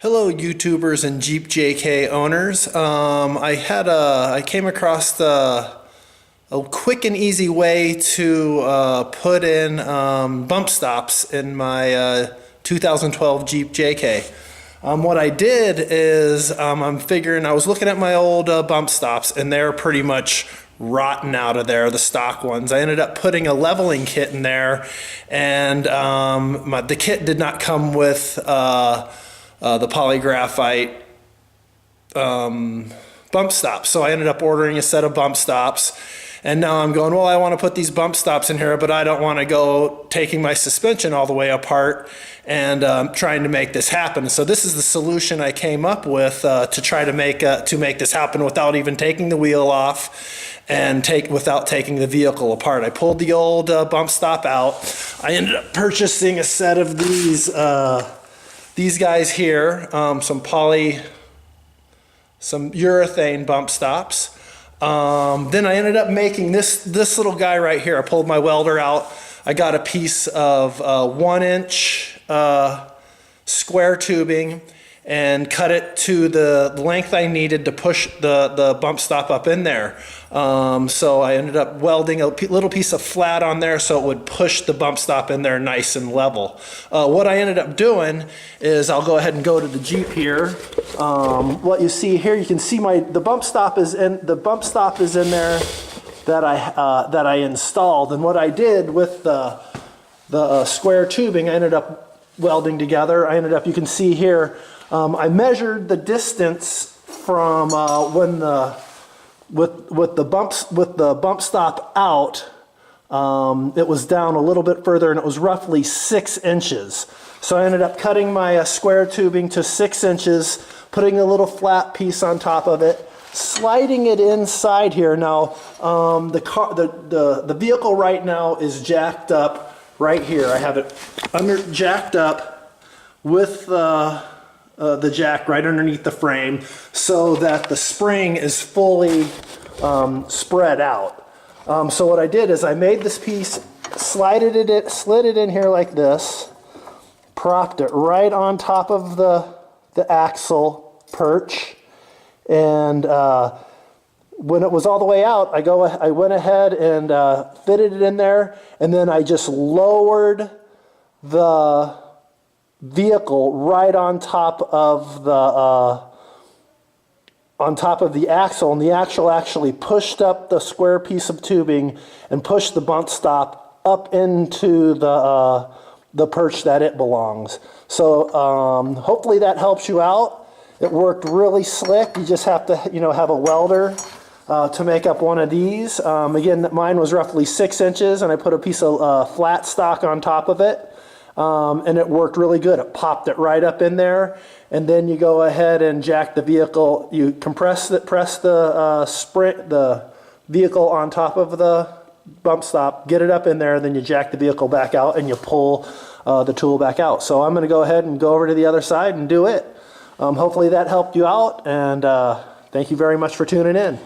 Hello YouTubers and Jeep JK owners. I came across a quick and easy way to put in bump stops in my 2012 Jeep JK. What I did is I'm figuring, I was looking at my old bump stops and they're pretty much rotten out of there, the stock ones. I ended up putting a leveling kit in there, and the kit did not come with the polygraphite bump stops. So I ended up ordering a set of bump stops, and now I'm going, well, I want to put these bump stops in here, but I don't want to go taking my suspension all the way apart and trying to make this happen. So this is the solution I came up with to try to make this happen without even taking the wheel off and without taking the vehicle apart. I pulled the old bump stop out. I ended up purchasing a set of these guys here, some urethane bump stops. Then I ended up making this little guy right here. I pulled my welder out. I got a piece of 1-inch square tubing and cut it to the length I needed to push the bump stop up in there. So I ended up welding a little piece of flat on there so it would push the bump stop in there nice and level. What I ended up doing is, I'll go ahead and go to the Jeep here. What you see here, you can see the bump stop is in there that I installed. And what I did with the square tubing, I ended up welding together. You can see here, I measured the distance from with the bump stop out. It was down a little bit further, and it was roughly 6 inches. So I ended up cutting my square tubing to 6 inches, putting a little flat piece on top of it, sliding it inside here. Now the vehicle right now is jacked up right here. I have it jacked up with the jack right underneath the frame so that the spring is fully spread out. So what I did is I made this piece, slid it in here like this, propped it right on top of the axle perch, and when it was all the way out, I went ahead and fitted it in there, and then I just lowered the vehicle right on top of the axle, and the axle actually pushed up the square piece of tubing and pushed the bump stop up into the perch that it belongs. So hopefully that helps you out. It worked really slick. You just have to have a welder to make up one of these. Again, mine was roughly 6 inches, and I put a piece of flat stock on top of it. And it worked really good. It popped it right up in there, and then you go ahead and jack the vehicle. You press the vehicle on top of the bump stop, get it up in there, then you jack the vehicle back out and you pull the tool back out. So I'm going to go ahead and go over to the other side and do it. Hopefully that helped you out, and thank you very much for tuning in.